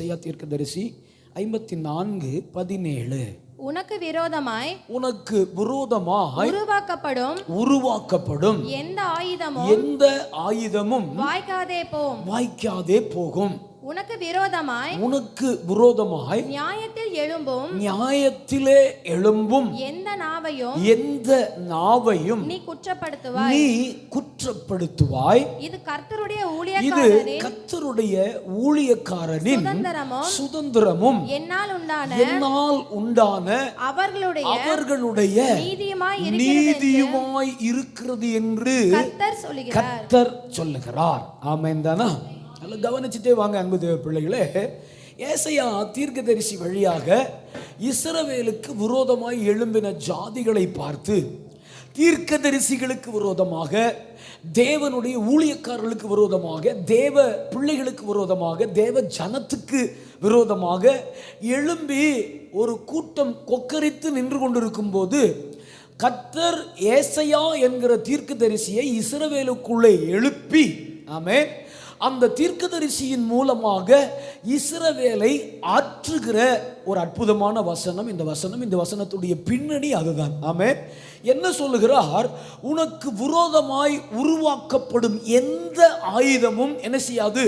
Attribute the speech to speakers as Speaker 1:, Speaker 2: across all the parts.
Speaker 1: ஏசாயா தீர்க்கதரிசி 54:17.
Speaker 2: உனக்கு விரோதமாய்
Speaker 1: உருவாக்கப்படும் எந்த ஆயுதமும் வாய்க்காதே போகும். உனக்கு விரோதமாய் நியாயத்திலே எழும்பும் எந்த நாவையும் நீ குற்றப்படுத்துவாய். இது கர்த்தருடைய ஊழியக்காரனின் சுதந்திரமும் என்னால் உண்டான அவர்களுடைய நீதியுமாய் இருக்கிறது என்று கர்த்தர் சொல்லுகிறார். ஆமென் தானா? நல்லா கவனிச்சுட்டே வாங்க அன்பு தேவ பிள்ளைகளே. ஏசாயா தீர்க்கதரிசி வழியாக இஸ்ரவேலுக்கு விரோதமாய் எழும்பின ஜாதிகளை பார்த்து, தீர்க்கதரிசிகளுக்கு விரோதமாக, தேவனுடைய ஊழியக்காரர்களுக்கு விரோதமாக, தேவ பிள்ளைகளுக்கு விரோதமாக, தேவ ஜனத்துக்கு விரோதமாக எழும்பி ஒரு கூட்டம் கொக்கரித்து நின்று கொண்டிருக்கும் போது கர்த்தர் ஏசாயா என்கிற தீர்க்கதரிசியை இஸ்ரவேலுக்குள்ளே எழுப்பி, ஆமென், அந்த தீர்க்கதரிசியின் மூலமாக இஸ்ரவேலை ஆற்றுகிற ஒரு அற்புதமான வசனம் இந்த வசனத்துடைய பின்னணி அதுதான். ஆமென். என்ன சொல்லுகிறார்? உனக்கு விரோதமாய் உருவாக்கப்படும் எந்த ஆயுதமும் என்ன செய்யாது?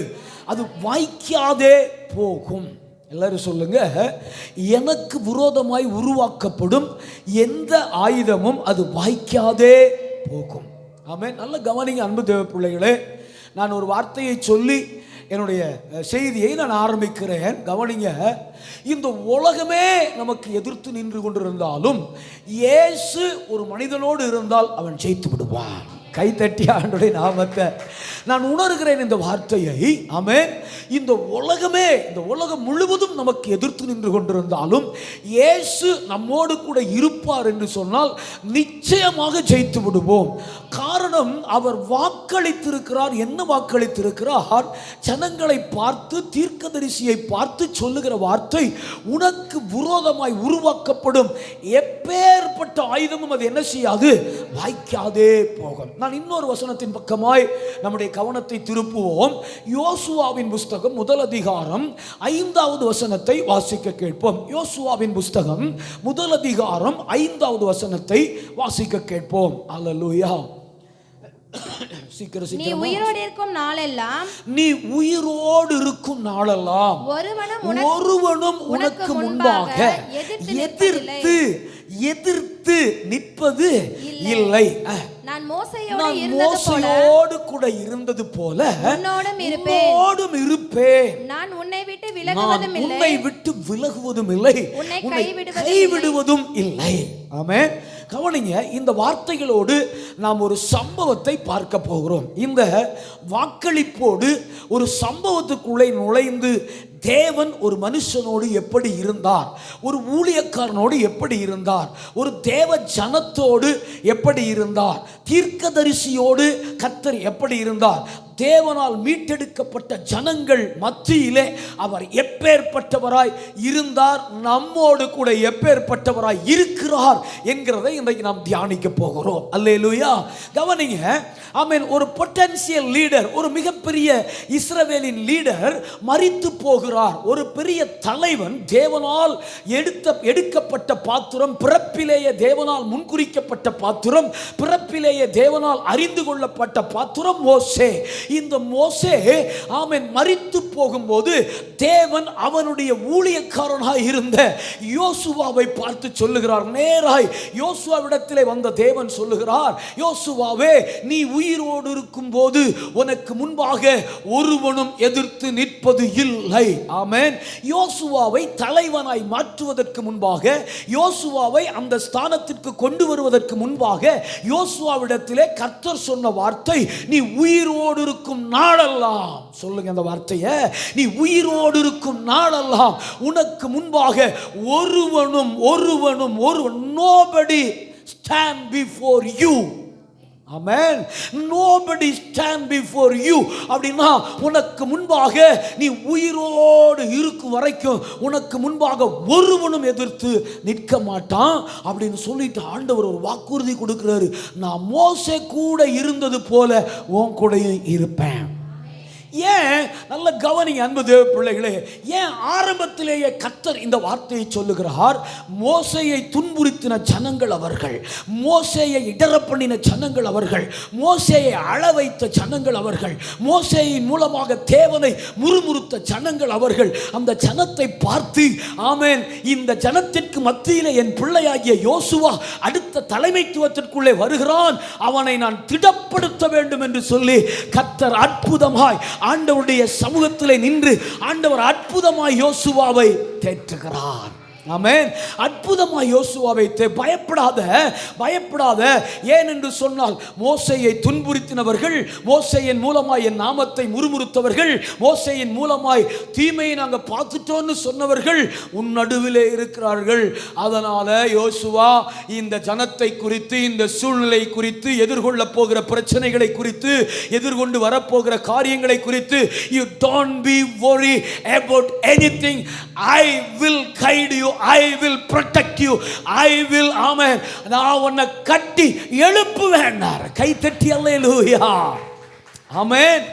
Speaker 1: அது வாய்க்காதே போகும். எல்லாரும் சொல்லுங்க, எனக்கு விரோதமாய் உருவாக்கப்படும் எந்த ஆயுதமும் அது வாய்க்காதே போகும். ஆமென். நல்ல கவனிங்க அன்பு தேவ பிள்ளைகளே. நான் ஒரு வார்த்தையை சொல்லி என்னுடைய செய்தியை நான் ஆரம்பிக்கிறேன். கவனிங்க. இந்த உலகமே நமக்கு எதிர்த்து நின்று கொண்டிருந்தாலும் இயேசு ஒரு மனிதனோடு இருந்தால் அவன் ஜெயித்து விடுவான். கைத்தட்டி ஆண்டவருடைய நாமத்தை நான் உணர்கிறேன் இந்த வார்த்தையை. ஆமென். இந்த உலகம் முழுவதும் நமக்கு எதிர்த்து நின்று கொண்டிருந்தாலும் இயேசு நம்மோடு கூட இருப்பார் என்று சொன்னால் நிச்சயமாக ஜெயித்து விடுவோம். காரணம், அவர் வாக்களித்திருக்கிறார். என்ன வாக்களித்திருக்கிறார்? ஜனங்களை பார்த்து, தீர்க்கதரிசியை பார்த்து சொல்லுகிற வார்த்தை, உனக்கு விரோதமாய் உருவாக்கப்படும் எப்பேற்பட்ட ஆயுதமும் அது என்ன செய்யாது? வாய்க்காதே போகும். நான் இன்னொரு வசனத்தின் பக்கமாய் நம்முடைய கவனத்தை திருப்புவோம். யோசுவாவின் புஸ்தகம் 1 அதிகாரம் 5வது வசனத்தை வாசிக்க கேட்போம். யோசுவாவின் புஸ்தகம் 1 அதிகாரம் 5வது வசனத்தை வாசிக்க கேட்போம். அல்லேலூயா.
Speaker 2: நீ உயிரோடு இருக்கும் நாளெல்லாம்
Speaker 1: ஒருவனும் உனக்கு முன்பாக எதிர்த்து நிற்பது இல்லை.
Speaker 2: நான் மோசையோடு
Speaker 1: கூட இருந்தது போல உன்னோடும் இருப்பேன்.
Speaker 2: நான் உன்னை விட்டு விலகுவதும் இல்லை, உன்னை
Speaker 1: கைவிடுவதும் இல்லை. ஆமென். கவனிங்க, இந்த வார்த்தைகளோடு நாம் ஒரு சம்பவத்தை பார்க்க போகிறோம். இந்த வாக்களிப்போடு ஒரு சம்பவத்துக்குள்ளே நுழைந்து தேவன் ஒரு மனுஷனோடு எப்படி இருந்தார், ஒரு ஊழியக்காரனோடு எப்படி இருந்தார், ஒரு தேவ ஜனத்தோடு எப்படி இருந்தார், தீர்க்கதரிசியோடு கர்த்தர் எப்படி இருந்தார், தேவனால் மீட்டெடுக்கப்பட்ட ஜனங்கள் மத்தியிலே அவர் எப்பேற்பட்டவராய் இருந்தார், நம்மோடு கூட எப்பேற்பட்டவராய் இருக்கிறார் என்கிறதை இன்றைக்கு நாம் தியானிக்க போகிறோம். அல்லேலூயா. கவனிங்க. ஆமென். ஒரு பொட்டன்ஷியல் லீடர், ஒரு மிகப்பெரிய இஸ்ரவேலின் லீடர் மரித்து போகிறார். ஒரு பெரிய தலைவன், தேவனால் எடுக்கப்பட்ட பாத்திரம், பிறப்பிலேயே தேவனால் முன்குறிக்கப்பட்ட பாத்திரம், பிறப்பிலேயே தேவனால் அறிந்து கொள்ளப்பட்ட பாத்திரம் மோசே. இந்த மோசே ஆமென் மரித்து போகும்போது தேவன் அவனுடைய ஊழியக்காரனாய் இருந்த யோசுவாவை பார்த்து சொல்லுகிறார். நேராய் யோசுவாவிடத்திலே வந்த தேவன் சொல்லுகிறார், யோசுவாவே, நீ உயிரோடு இருக்கும் போது உனக்கு முன்பாக ஒருவனும் எதிர்த்து நிற்பது இல்லை. ஆமென். யோசுவாவை தலைவனாய் மாற்றுவதற்கு முன்பாக, யோசுவாவை அந்த ஸ்தானத்திற்கு கொண்டு வருவதற்கு முன்பாக யோசுவாவிடத்திலே கர்த்தர் சொன்ன வார்த்தை, நீ உயிரோடு இருக்கும் நாளெல்லாம், சொல்லுங்க அந்த வார்த்தையை, நீ உயிரோடு இருக்கும் நாளெல்லாம் உனக்கு முன்பாக ஒருவனும் nobody stand before you. Amen. Nobody stand before you. அப்படினா உனக்கு முன்பாக நீ உயிரோடு இருக்கும் வரைக்கும் உனக்கு முன்பாக ஒருவனும் எதிர்த்து நிற்க மாட்டான் அப்படின்னு சொல்லிட்டு ஆண்டவர் ஒரு வாக்குறுதி கொடுக்கிறாரு. நான் மோசே கூட இருந்தது போல உன் கூடயும் இருப்பேன். ஏன் நல்ல கவனிங்க அன்பு தேவ பிள்ளைகளே, ஏன் ஆரம்பத்திலேயே கர்த்தர் இந்த வார்த்தையை சொல்லுகிறார்? மோசேயை துன்புறுத்தின ஜனங்கள் அவர்கள், மோசேயை இடற பண்ணின ஜனங்கள் அவர்கள், மோசேயை அழ வைத்த ஜனங்கள் அவர்கள், மோசேயின் மூலமாக தேவனை முறுமுறுத்த ஜனங்கள் அவர்கள். அந்த ஜனத்தை பார்த்து, ஆமென், இந்த ஜனத்திற்கு மத்தியிலே என் பிள்ளையாகிய யோசுவா அடுத்த தலைமைத்துவத்திற்குள்ளே வருகிறான், அவனை நான் திடப்படுத்த வேண்டும் என்று சொல்லி கர்த்தர் அற்புதமாய் ஆண்டவருடைய சமூகத்திலே நின்று ஆண்டவர் அற்புதமாய் யோசுவாவை தேற்றுகிறார். ஆமென். அற்புதமாய் யோசுவாவை பயப்படாத. ஏன் என்று சொன்னால், மோசேயை துன்புறுத்தினவர்கள், மோசேயின் மூலமாய் என் நாமத்தை முறுமுறுத்தவர்கள், மோசேயின் மூலமாய் தீமையை நாங்கள் பார்த்துட்டோன்னு சொன்னவர்கள் உன் நடுவிலே இருக்கிறார்கள். அதனால யோசுவா, இந்த ஜனத்தை குறித்து, இந்த சூழ்நிலை குறித்து, எதிர்கொள்ள போகிற பிரச்சனைகளை குறித்து, எதிர்கொண்டு வரப்போகிற காரியங்களை குறித்து, you don't be worry about anything. I will guide you, I will protect you, I will, amen, நான் உன்னை கட்டி எழுப்புவேன். கை தட்டி அல்லேலூயா, ஆமென்.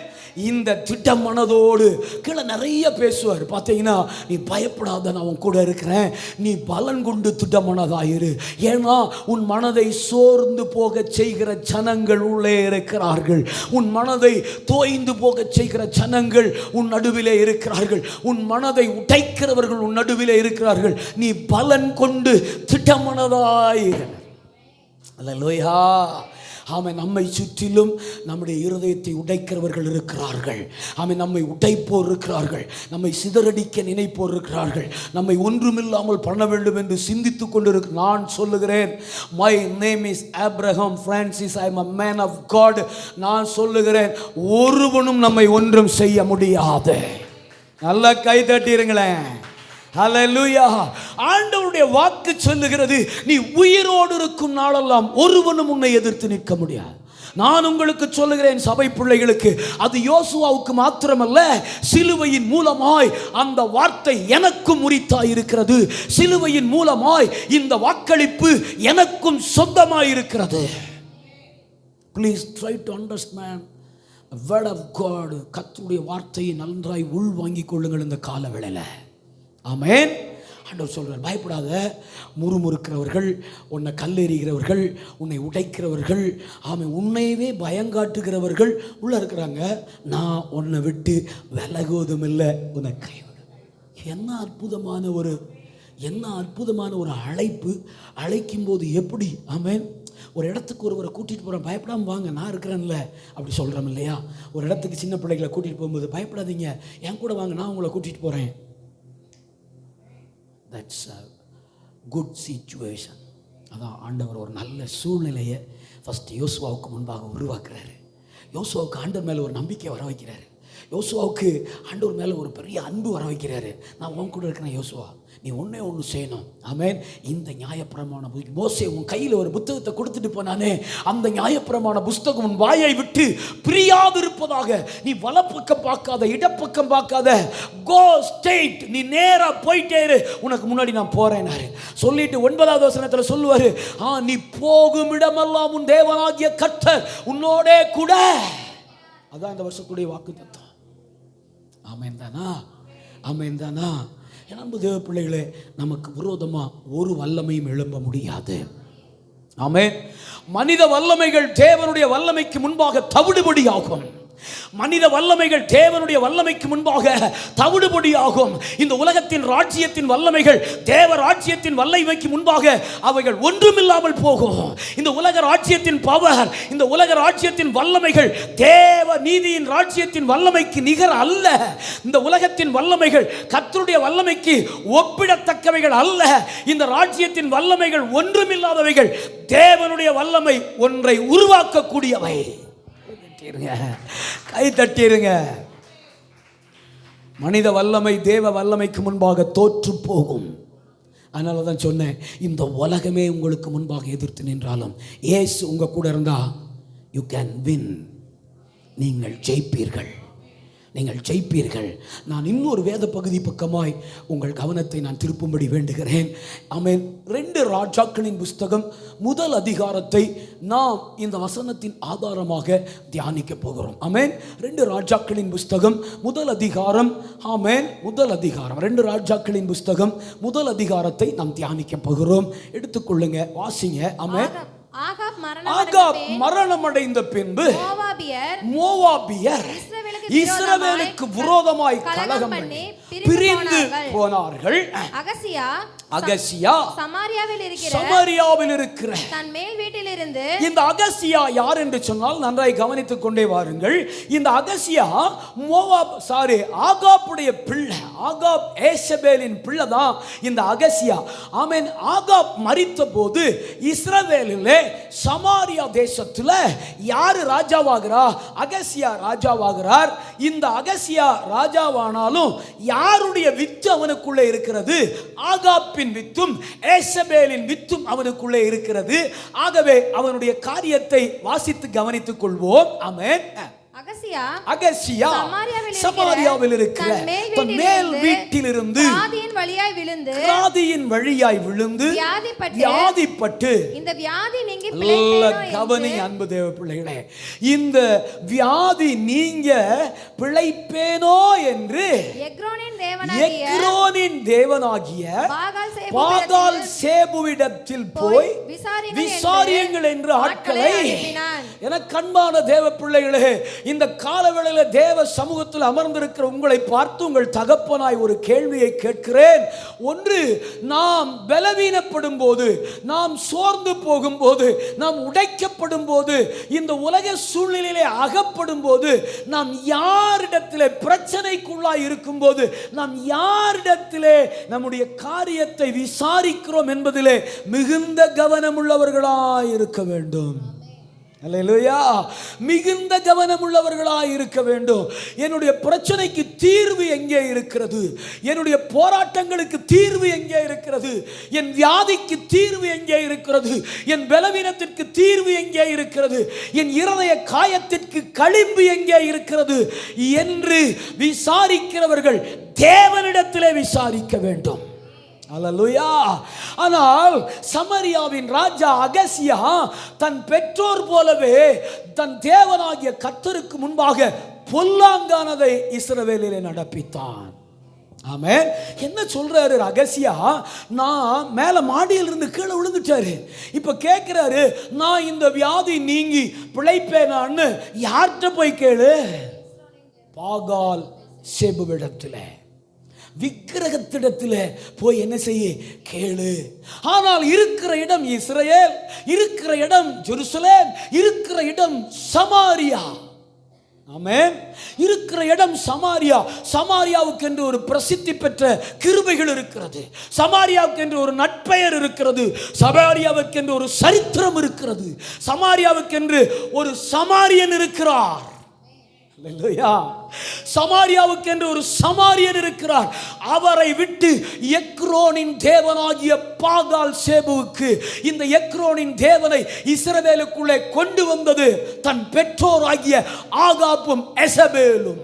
Speaker 1: இந்த திட்ட மனதோடு கீழே நிறைய பேசுவார். பார்த்தீங்கன்னா, நீ பயப்படாத, நான் உன் கூட இருக்கிறேன், நீ பலன் கொண்டு திட்ட மனதாயிரு. ஏன்னா உன் மனதை சோர்ந்து போக செய்கிற ஜனங்கள் உள்ளே இருக்கிறார்கள், உன் மனதை தோய்ந்து போக செய்கிற ஜனங்கள் உன் நடுவிலே இருக்கிறார்கள், உன் மனதை உடைக்கிறவர்கள் உன் நடுவிலே இருக்கிறார்கள். நீ பலன் கொண்டு திட்ட மனதாயிரு. அல்லேலூயா, ஆமென். நம்மை சுற்றிலும் நம்முடைய இருதயத்தை உடைக்கிறவர்கள் இருக்கிறார்கள். ஆமென். நம்மை உடைப்போர் இருக்கிறார்கள், நம்மை சிதறடிக்க நினைப்போர் இருக்கிறார்கள், நம்மை ஒன்றுமில்லாமல் பண்ண வேண்டும் என்று சிந்தித்துக் கொண்டிருக்க. நான் சொல்லுகிறேன், my name is Abraham Francis, I am a man of God. நான் சொல்லுகிறேன், ஒருவனும் நம்மை ஒன்றும் செய்ய முடியாது. நல்லா கை தட்டிருங்களேன். ஹல்லேலூயா. ஆண்டவருடைய வாக்கு சொல்லுகிறது, நீ உயிரோடு இருக்கும் நாளெல்லாம் ஒருவனும் உன்னை எதிர்த்து நிற்க முடியாது. நான் உங்களுக்கு சொல்லுகிறேன், சபை பிள்ளைகளுக்கு, அது யோசுவாவுக்கு மாத்திரமல்ல, சிலுவையின் மூலமாய் அந்த வார்த்தை எனக்கும் உரித்தாய் இருக்கிறது. சிலுவையின் மூலமாய் இந்த வாக்களிப்பு எனக்கும் சொந்தமாய் இருக்கிறது. Please try to understand the word of God. கர்த்தருடைய வார்த்தையை நன்றாய் உள் வாங்கிக் கொள்ளுங்கள் இந்த கால வேளையில. ஆமென். ஆண்டவர் சொல்றார், பயப்படாத. முறுமுறுக்கிறவர்கள், உன்னை கல்லெறிகிறவர்கள், உன்னை உடைக்கிறவர்கள், ஆமென், உன்னையவே பயங்காட்டுகிறவர்கள் உள்ள இருக்கிறாங்க. நான் உன்னை விட்டு விலகுவதும் இல்லை, உன்னை கைவிடும். என்ன அற்புதமான ஒரு அழைப்பு. அழைக்கும் போது எப்படி, ஆமென், ஒரு இடத்துக்கு ஒருவரை கூட்டிகிட்டு போகிறோம், பயப்படாமல் வாங்க, நான் இருக்கிறேன்ல, அப்படி சொல்கிறோம் இல்லையா? ஒரு இடத்துக்கு சின்ன பிள்ளைகளை கூட்டிகிட்டு போகும்போது, பயப்படாதீங்க, என் கூட வாங்க, நான் உங்களை கூட்டிகிட்டு போகிறேன். That's a good situation. அதான் ஆண்டவர் ஒரு நல்ல சூழ்நிலையை ஃபஸ்ட்டு யோசுவாவுக்கு முன்பாக உருவாக்குறாரு. யோசுவாவுக்கு ஆண்டவர் மேலே ஒரு நம்பிக்கை வர வைக்கிறாரு. யோசுவாவுக்கு ஆண்டவர் மேலே ஒரு பெரிய அன்பு வர வைக்கிறாரு. நான் உன் கூட இருக்கிறேன் யோசுவா, நீ ஒன்று செய்யணும். ஆமென். இந்த நியாயப்பிரமாண மோசே உன் கையில் ஒரு புத்தகத்தை கொடுத்துட்டு போனானே, அந்த நியாயப்பிரமாண புஸ்தகம் உன் வாயை விட்டு பிரியாது இருப்பதாக. நீ வலப்பக்கம் பார்க்காத, இடப்பக்கம் பார்க்காத, கோ ஸ்ட்ரெயிட், நீ நேராக போயிட்டே இரு, உனக்கு முன்னாடி நான் போறேனாரு. சொல்லிட்டு 9வது வசனத்தில் சொல்லுவாரு, நீ போகும் இடமெல்லாம் உன் தேவனாகிய கர்த்தர் உன்னோடே கூட. அதான் இந்த வருஷத்துடைய வாக்கு தத்துவம். ஆமென் தானா? ஆமென் தானா? அன்பு தேவ பிள்ளைகளே, நமக்கு விரோதமா ஒரு வல்லமையும் எழும்ப முடியாது. ஆமென். மனித வல்லமைகள் தேவனுடைய வல்லமைக்கு முன்பாக தவிடுபடியாகும். மனித வல்லமைகள் தேவனுடைய வல்லமைக்கு முன்பாக தவிடுபடியாகும். இந்த உலகத்தின் ராஜ்யத்தின் வல்லமைகள் தேவ ராஜ்யத்தின் வல்லமைக்கு முன்பாக அவைகள் ஒன்றுமில்லாமல் போகும். இந்த உலக ராஜ்யத்தின் பவர், இந்த உலக ராஜ்யத்தின் வல்லமைகள் தேவ நீதியின் ராஜ்யத்தின் வல்லமைக்கு நிகர் அல்ல. இந்த உலகத்தின் வல்லமைகள் கர்த்தருடைய வல்லமைக்கு ஒப்பிடத்தக்கவைகள் அல்ல. இந்த ராஜ்யத்தின் வல்லமைகள் ஒன்றுமில்லாதவைகள், தேவனுடைய வல்லமை ஒன்றை உருவாக்கக்கூடியவை. கை தட்டிருங்க. மனித வல்லமை தேவ வல்லமைக்கு முன்பாக தோற்று போகும். அதனால தான் சொன்னேன், இந்த உலகமே உங்களுக்கு முன்பாக எதிர்த்து நின்றாலும் இயேசு உங்க கூட இருந்தா யூ கேன் வின், நீங்கள் ஜெயிப்பீர்கள். நீங்கள் ஜெயிப்பீர்கள். நான் இன்னொரு வேத பகுதி பக்கமாய் உங்கள் கவனத்தை நான் திருப்பும்படி வேண்டுகிறேன். ஆமென். 2 ராஜாக்களின் புஸ்தகம் முதல் அதிகாரத்தை நாம் இந்த வசனத்தின் ஆதாரமாக தியானிக்க போகிறோம். ஆமென். 2 ராஜாக்களின் புஸ்தகம் முதல் அதிகாரம். ஆமென். முதல் அதிகாரம் 2 ராஜாக்களின் புஸ்தகம் முதல் அதிகாரத்தை நாம் தியானிக்க போகிறோம். எடுத்துக்கொள்ளுங்க, வாசிங்க. ஆமென். ஆகாப் மரணமடைந்த பின்பு மோவாபியர் இஸ்ரவேலுக்கு விரோதமாய் கலகம் பண்ணி பிரிந்து போனார்கள். அகசியா சமாரியாவில் இருக்கிற
Speaker 2: தன் மேல் வீட்டிலிருந்து.
Speaker 1: இந்த அகசியா யார் என்று சொன்னால் நன்றாய் கவனித்துக் கொண்டே வாருங்கள். இந்த அகசியா ஆகாப்புடைய பிள்ளை. ஆகாப் ஏசபேலின் பிள்ளை தான் இந்த அகசியா. ஆமென். ஆகாப் மரித்த போது இஸ்ரவேலிலே சமாரியா தேசத்துல யாரு ராஜாவாகிறா? அகசியா ராஜாவாகிறார். இந்த அகசியா ராஜாவானாலும் யாருடைய வித்து அவனுக்குள்ளே இருக்கிறது? ஆகாப்பின் வித்தும் ஏசபேலின் வித்தும் அவனுக்குள்ளே இருக்கிறது. ஆகவே அவனுடைய காரியத்தை வாசித்து கவனித்துக் கொள்வோம். ஆமென். அகசியா சமாரியாவில் இருக்கிற தன் மேல் வீட்டிலிருந்து வியாதியின் வழியாய் விழுந்து வியாதிப்பட்டு.
Speaker 2: இந்த வியாதி நீங்கி
Speaker 1: கவனி அன்பு தேவ பிள்ளைகளே, இந்த வியாதி நீங்க பிழைப்பேனோ என்று எக்ரோனின் தேவனாகிய பாகால் சேபுவிடத்தில் போய் விசாரியுங்கள் என்று ஆட்களை. எனக்கு அன்பான தேவ பிள்ளைகளே, இந்த காலவேளையில் தேவ சமூகத்தில் அமர்ந்திருக்கிற உங்களை பார்த்து உங்கள் தகப்பனாய் ஒரு கேள்வியை கேட்கிறேன். ஒன்று, நாம் பலவீனப்படும் போது, நாம் சோர்ந்து போகும்போது, நாம் உடைக்கப்படும் போது, இந்த உலக சூழ்நிலையிலே அகப்படும் போது, நாம் யாரிடத்திலே பிரச்சனைக்குள்ளாய் இருக்கும் போது, நாம் யாரிடத்திலே நம்முடைய காரியத்தை விசாரிக்கிறோம் என்பதிலே மிகுந்த கவனமுள்ளவர்களாய் இருக்க வேண்டும். அல்லேலூயா. மிகுந்த கவனமுள்ளவர்களாய் இருக்க வேண்டும். என்னுடைய பிரச்சனைக்கு தீர்வு எங்கே இருக்கிறது? என்னுடைய போராட்டங்களுக்கு தீர்வு எங்கே இருக்கிறது? என் வியாதிக்கு தீர்வு எங்கே இருக்கிறது? என் பலவீனத்திற்கு தீர்வு எங்கே இருக்கிறது? என் இருதய காயத்திற்கு களிம்பு எங்கே இருக்கிறது என்று விசாரிக்கிறவர்கள் தேவனிடத்திலே விசாரிக்க வேண்டும். அல்லேலூயா. ஆனால் சமாரியாவின் ராஜா அகசியா தன் பெற்றோர் போலவே தன் தேவனாகிய கர்த்தருக்கு முன்பாக பொல்லாங்கானதை இஸ்ரவேலிலே நடப்பித்தான். ஆமென். என்ன சொல்றாரு அகசியா? நான் மேல மாடியில் இருந்து கீழே விழுந்துட்டாரு. இப்ப கேட்கிறாரு, நான் இந்த வியாதி நீங்கி பிழைப்பேனான்னு யார்கிட்ட போய் கேளு? பாகால் சேபுவிடத்திலே, விக்கிரகத்திடத்தில் போய் என்ன செய்ய கேளு. ஆனால் இருக்கிற இடம் இஸ்ரவேல், இருக்கிற இடம் ஜெருசலேம், இருக்கிற இடம் சமாரியா. ஆமென். இருக்கிற இடம் சமாரியா. சமாரியாவுக்கு என்று ஒரு பிரசித்தி பெற்ற கிருபைகள் இருக்கிறது. சமாரியாவுக்கு என்று ஒரு நட்பெயர் இருக்கிறது. சமாரியாவுக்கு என்று ஒரு சரித்திரம் இருக்கிறது. சமாரியாவுக்கு என்று ஒரு சமாரியன் இருக்கிறார். சமாரியாவுக்கு என்று ஒரு சமாரியன் இருக்கிறார். அவரை விட்டு எக்ரோனின் தேவனாகிய பாகால் சேபுவுக்கு, இந்த எக்ரோனின் தேவனை இஸ்ரவேலுக்குள்ளே கொண்டு வந்தது தன் பெற்றோராகிய ஆகாப்பும் எசபேலும்.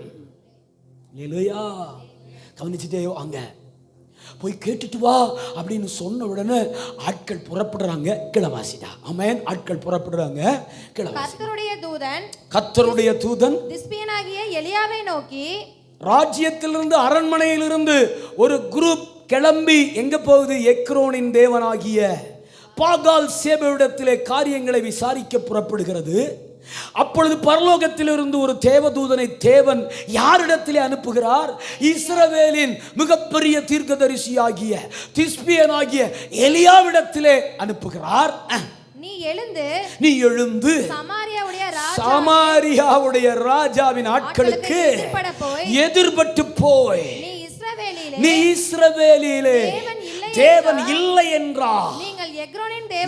Speaker 1: கவனிச்சுட்டே வாங்க. போய் கேட்டுட்டு வா அப்படின்னு சொன்ன உடனே ஆட்கள் புறப்படுறாங்க. கிளவாசிடா. ஆமென். ஆட்கள் புறப்படுறாங்க. கர்த்தருடைய தூதன் திஸ்பியனாகிய எலியாவை நோக்கி, ராஜ்யத்திலிருந்து அரண்மனையிலிருந்து ஒரு குரூப் கிளம்பி எங்க போகுது? எக்ரோனின் தேவனாகிய பாகால் சேபுவிடத்திலே காரியங்களை விசாரிக்க புறப்படுகிறது. அப்பொழுது பரலோகத்திலிருந்து ஒரு தேவதூதனை தேவன் யாரிடத்திலே அனுப்புகிறார்? இஸ்ரவேலின் மிகப்பெரிய தீர்க்கதரிசியாகிய திஸ்பியனாகிய எலியாவிடத்திலே அனுப்புகிறார். நீ எழுந்து சமாரியாவுடைய ராஜாவின் ஆட்களுக்கு எதிர்பட்டு போய், நீ இஸ்ரவேலிலே தேவன் இல்லை என்றா,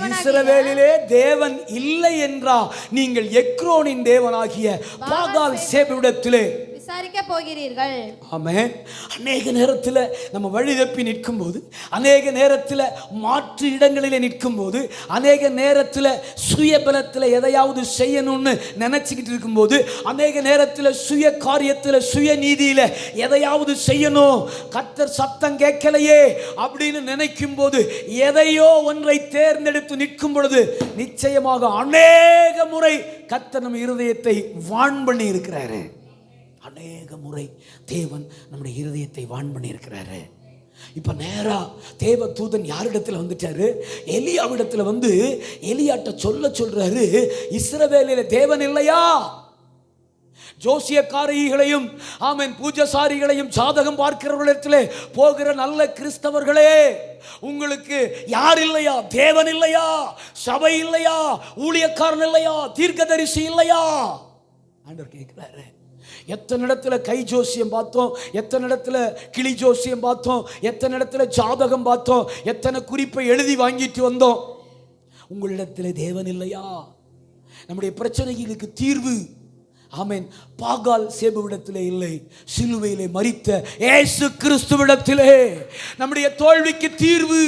Speaker 1: இஸ்ரவேலிலே தேவன் இல்லை என்றா, நீங்கள் எக்ரோனின் தேவனாகிய பாகால் சேபுவிடத்திலே
Speaker 2: விசாரிக்க போகிறீர்கள்.
Speaker 1: ஆமென். அநேக நேரத்தில் நம்ம வழி தப்பி நிற்கும் போது, அநேக நேரத்தில் மாற்று இடங்களில் நிற்கும் போது, அநேக நேரத்தில் சுயபலத்தில் எதையாவது செய்யணும்னு நினைச்சுக்கிட்டு இருக்கும்போது, அநேக நேரத்தில் சுய காரியத்தில் சுய நீதியில் எதையாவது செய்யணும், கர்த்தர் சத்தம் கேட்கலையே அப்படின்னு நினைக்கும் போது, எதையோ ஒன்றை தேர்ந்தெடுத்து நிற்கும் பொழுது நிச்சயமாக அநேக முறை கர்த்தர் நம்ம இருதயத்தை வான் பண்ணி இருக்கிறாரு. அநேக முறை தேவன் நம்முடைய இருதயத்தை வான் பண்ணி இருக்கிறாரு. இப்ப நேரா தேவ தூதன் யாரிடத்துல வந்துட்டாரு? எலியாவிடத்துல வந்து எலியாட்ட சொல்றாரு, இஸ்ரவேலிலே தேவன் இல்லையா? ஜோசியக்காரிகளையும் ஆமென் பூஜசாரிகளையும் ஜாதகம் பார்க்கிறவர்களிடத்திலே போகிற நல்ல கிறிஸ்தவர்களே, உங்களுக்கு யார் இல்லையா? தேவன் இல்லையா? சபை இல்லையா? ஊழியக்காரன் இல்லையா? தீர்க்கதரிசி இல்லையா? ஆண்டவர் கேட்கிறாரு. எத்தனை இடத்துல கை ஜோசியம் பார்த்தோம், எத்தனை இடத்துல கிளி ஜோசியம் பார்த்தோம், எத்தனை இடத்துல ஜாதகம் பார்த்தோம், எத்தனை குறிப்பை எழுதி வாங்கிட்டு வந்தோம். உங்களிடத்தில் தேவன் இல்லையா? நம்முடைய பிரச்சனைகளுக்கு தீர்வு ஆமென் பாகால் சேபுவிடத்திலே இல்லை, சிலுவையிலே மரித்த இயேசு கிறிஸ்துவிடத்திலே. நம்முடைய தோல்விக்கு தீர்வு,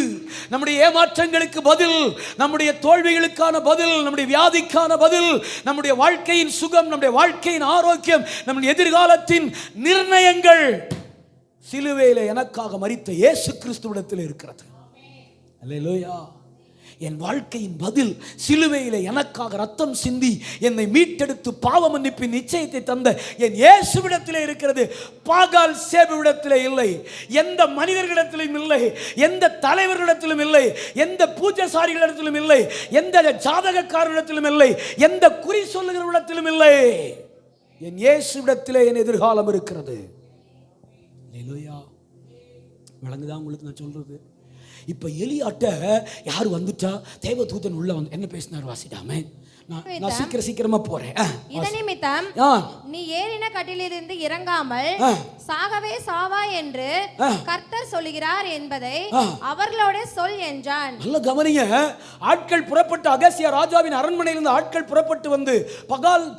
Speaker 1: நம்முடைய ஏமாற்றங்களுக்கு பதில், நம்முடைய தோல்விகளுக்கான பதில், நம்முடைய வியாதிக்கான பதில், நம்முடைய வாழ்க்கையின் சுகம், நம்முடைய வாழ்க்கையின் ஆரோக்கியம், நம்முடைய எதிர்காலத்தின் நிர்ணயங்கள் சிலுவையிலே எனக்காக மரித்த இயேசு கிறிஸ்துவிடத்திலே இருக்கிறது. அல்லேலூயா. என் வாழ்க்கையின் பதில் சிலுவையிலே எனக்காக ரத்தம் சிந்தி என்னை மீட்டெடுத்து பாவ மன்னிப்பின் நிச்சயத்தை தந்த என் இயேசுவிடத்திலே இருக்கிறது. பாகால் சேபுவிடத்திலே இல்லை, எந்த மனிதர்களிடத்திலும் இல்லை, எந்த தலைவர்களிடத்திலும் இல்லை, எந்த பூஜைசாரிகளிடத்திலும் இல்லை, எந்த ஜாதகக்காரரிடத்திலும் இல்லை, எந்த குறி சொல்லுகிறவரிடத்திலும் இல்லை. என் இயேசுவிடத்திலே என் எதிர்காலம் இருக்கிறது. அல்லேலூயா. விளங்குதா உங்களுக்கு நான் சொல்றது? இப்ப எலியாட்ட யார் வந்துட்டா? தேவதூதன் உள்ள வந்து என்ன பேசினார் வாசிடாமே. நான் சீக்கிரமா போறேன்.
Speaker 2: இதனிமித்தம் நீ ஏறின கட்டிலிருந்து இறங்காமல் சாகவே சாவா என்று கர்த்தர் சொல்லுகிறார் என்பதை அவர்களோட சொல் என்றான்.
Speaker 1: நல்ல கவனிங்க. ஆட்கள் புறப்பட்டு அகசியா ராஜாவின் அரண்மனையிலிருந்து ஆட்கள் புறப்பட்டு வந்து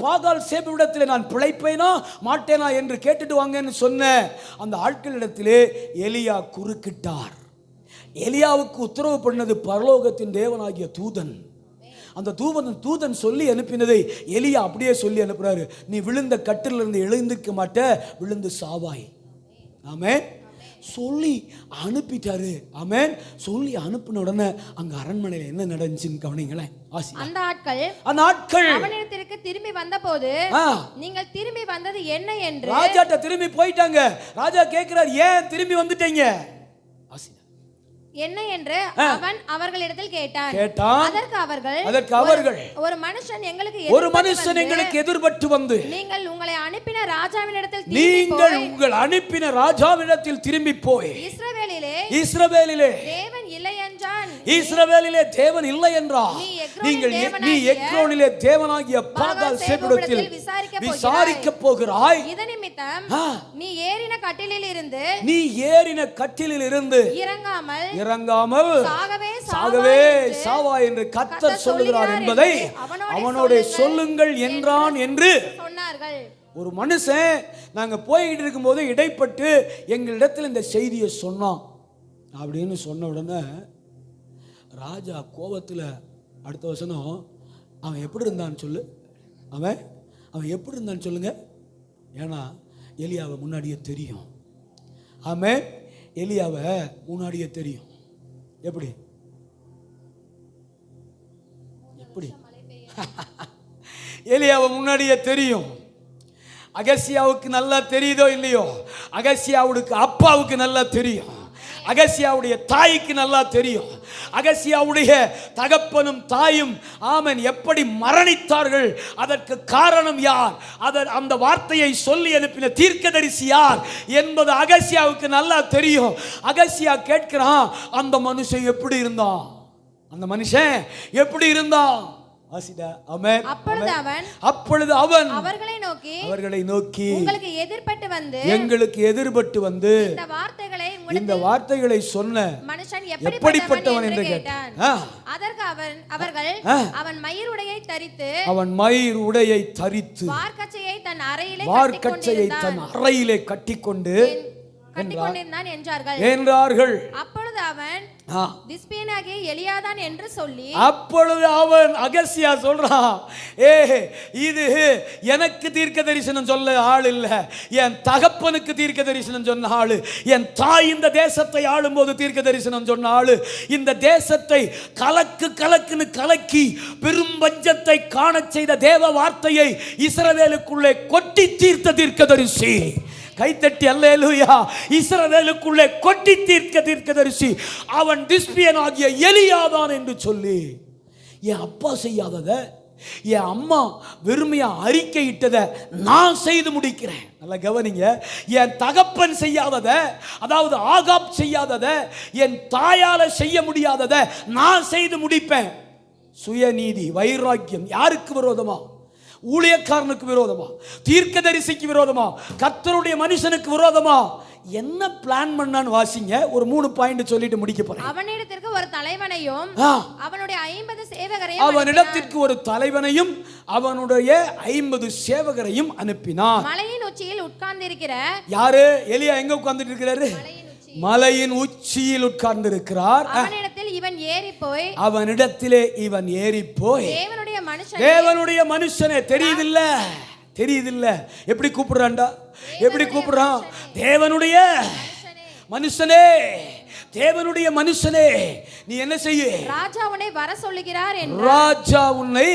Speaker 1: பாகால் சேபுவிடத்திலே நான் பிழைப்பேனா மாட்டேனா என்று கேட்டுட்டு வாங்கன்னு சொன்ன அந்த ஆட்களிடத்திலே எலியா குறுக்கிட்டார். எலியாவுக்கு உத்தரவு பண்ணது பரலோகத்தின் தேவனாகிய தூதன். அந்த தூதன் சொல்லி அனுப்பினதை எலியா அப்படியே சொல்லி அனுப்புறாரு. நீ விழுந்த கட்டிலிருந்து எழுந்திருக்க மாட்ட, விழுந்து சாவாய். ஆமென். சொல்லி அனுப்பிட்டாரு. ஆமென். சொல்லி அனுப்பின உடனே அங்க அரண்மனையில என்ன நடந்துச்சுன்னு கவனிங்களேன்.
Speaker 2: அந்த ஆட்கள் அவனிடத்திற்கு திரும்பி வந்தபோது நீங்கள் திரும்பி வந்தது என்ன என்று
Speaker 1: ராஜாட்ட திரும்பி போயிட்டாங்க. ராஜா கேட்கிறார், ஏன் திரும்பி வந்துட்டீங்க
Speaker 2: என்ன என்று அவன் அவர்களிடத்தில் கேட்டான். அதற்கு
Speaker 1: அவர்கள்
Speaker 2: ஒரு மனுஷன் எங்களுக்கு
Speaker 1: எதிர்பட்டு வந்து
Speaker 2: நீங்கள் உங்களை அனுப்பின ராஜாவினிடத்தில்
Speaker 1: திரும்பி போய்
Speaker 2: இஸ்ரவேலிலே
Speaker 1: தேவன் இல்லை என்றார். நீ எக்ரோனிலே தேவனாகிய பாகால் சேபுவிடத்தில் விசாரிக்க போகிறாய்.
Speaker 2: இதனிமித்தம் நீ ஏறின கட்டிலில் இருந்து
Speaker 1: இறங்காமல் சாகவே சாவா என்று கர்த்தர் சொல்லுகிறார் என்பதை அவனோட சொல்லுங்கள் என்றான் என்று சொன்னார்கள். ஒரு மனுஷன் நாங்க போய்கிட்டு இருக்கும்போது இடைப்பட்டு எங்களிடத்தில் இந்த செய்தியை சொன்னான் அப்படின்னு சொன்ன உடனே ராஜா கோபத்தில் அடுத்த வசனம் அவன் எப்படி இருந்தான்னு சொல்லு. அவன் எப்படி இருந்தான்னு சொல்லுங்க. ஏன்னா எலியாவை முன்னாடியே தெரியும். ஆமென். எலியாவை முன்னாடியே தெரியும். எப்படி எலியாவை முன்னாடியே தெரியும். அகசியாவுக்கு நல்லா தெரியுதோ இல்லையோ, அகசியாவுக்கு அப்பாவுக்கு நல்லா தெரியும், அகசியாவுடைய தாய்க்கு நல்லா தெரியும், அகசியாவுடைய தகப்பனும் தாயும் ஆமென் எப்படி மரணித்தார்கள், அதற்கு காரணம் யார், அந்த வார்த்தையை சொல்லி அனுப்பின தீர்க்கதரிசி யார் என்பது அகசியாவுக்கு நல்லா தெரியும். அகசியா கேட்கிறான், அந்த மனுஷன் எப்படி இருந்தான், அந்த மனுஷன் எப்படி இருந்தான். அப்பொழுது அவன் அவர்களை நோக்கி
Speaker 2: எங்களுக்கு எதிர்பட்டு வந்து
Speaker 1: இந்த
Speaker 2: வார்த்தைகளை
Speaker 1: இந்த வார்த்தைகளை சொன்ன
Speaker 2: மனுஷன்
Speaker 1: எப்படிப்பட்டவன் என்று கேட்டான்.
Speaker 2: அதற்கு அவர்கள் அவன் மயிர் உடையை தரித்து வார்க்கச்சையை தன்
Speaker 1: அறையிலே கட்டிக்கொண்டு
Speaker 2: என்றார்கள். அப்பொழுது அவன் திஸ்பியனாகிய எலியாதான் என்று சொல்லி,
Speaker 1: அப்பொழுது அவன் அகசியா சொல்றான், இது எனக்கு தீர்க்க தரிசனம் சொல்ல ஆள் இல்ல, என் தகப்பனுக்கு தீர்க்க தரிசனம் சொன்ன ஆளு, என் தாய் இந்த தேசத்தை ஆளும் போது தீர்க்க தரிசனம் சொன்ன ஆளு, இந்த தேசத்தை கலக்குன்னு கலக்கி பெரும் பஞ்சத்தை காண செய்த தேவ வார்த்தையை இஸ்ரவேலுக்குள்ளே கொட்டி தீர்த்த தீர்க்கதரிசி. கைத்தட்டி அல்லேலூயா. இஸ்ரவேலுக்குள்ளே கொட்டி தீர்க்கதரிசி அவன் திஸ்பியன் ஆகிய எலியாதான் என்று சொல்லி, என் அப்பா செய்யாதத, என் அம்மா வெறுமையா அறிக்கையிட்டத நான் செய்து முடிக்கிறேன். நல்லா கவனிங்க. என் தகப்பன் செய்யாதத, அதாவது ஆகாப் செய்யாதத, என் தாயால செய்ய முடியாதத நான் செய்து முடிப்பேன். சுயநீதி, வைராக்கியம் யாருக்கு விரோதமா? ஊழியக்காரனுக்கு விரோதமா? தீர்க்கதரிசிக்கு விரோதமா? கர்த்தருடைய மனுஷனுக்கு விரோதமா? என்ன பிளான் பண்ணான்னு வாசிங்க. ஒரு 3 பாயிண்ட் சொல்லிட்டு முடிக்க போறேன்.
Speaker 2: அவனிடத்திற்கு ஒரு தலைவனையும் அவனுடைய 50 சேவகரையும் அனுப்பினான். மலையின் உச்சியில் உட்கார்ந்திருக்கிற யாரு? எலியா எங்க உட்கார்ந்துட்டு இருக்கிறாரு? மலையின் உச்சியில் உட்கார்ந்து இருக்கிறார். அவனிடத்திலே இவன் ஏறி போய் தேவனுடைய மனுஷனே, தெரியுதில்ல எப்படி கூப்பிடுறான்டா? எப்படி கூப்பிடுறான்? தேவனுடைய மனுஷனே, தேவனுடைய மனுஷனே, நீ என்ன செய்ய? ராஜா உன்னை வர சொல்லுகிறார் என்றான்.
Speaker 1: ராஜா உன்னை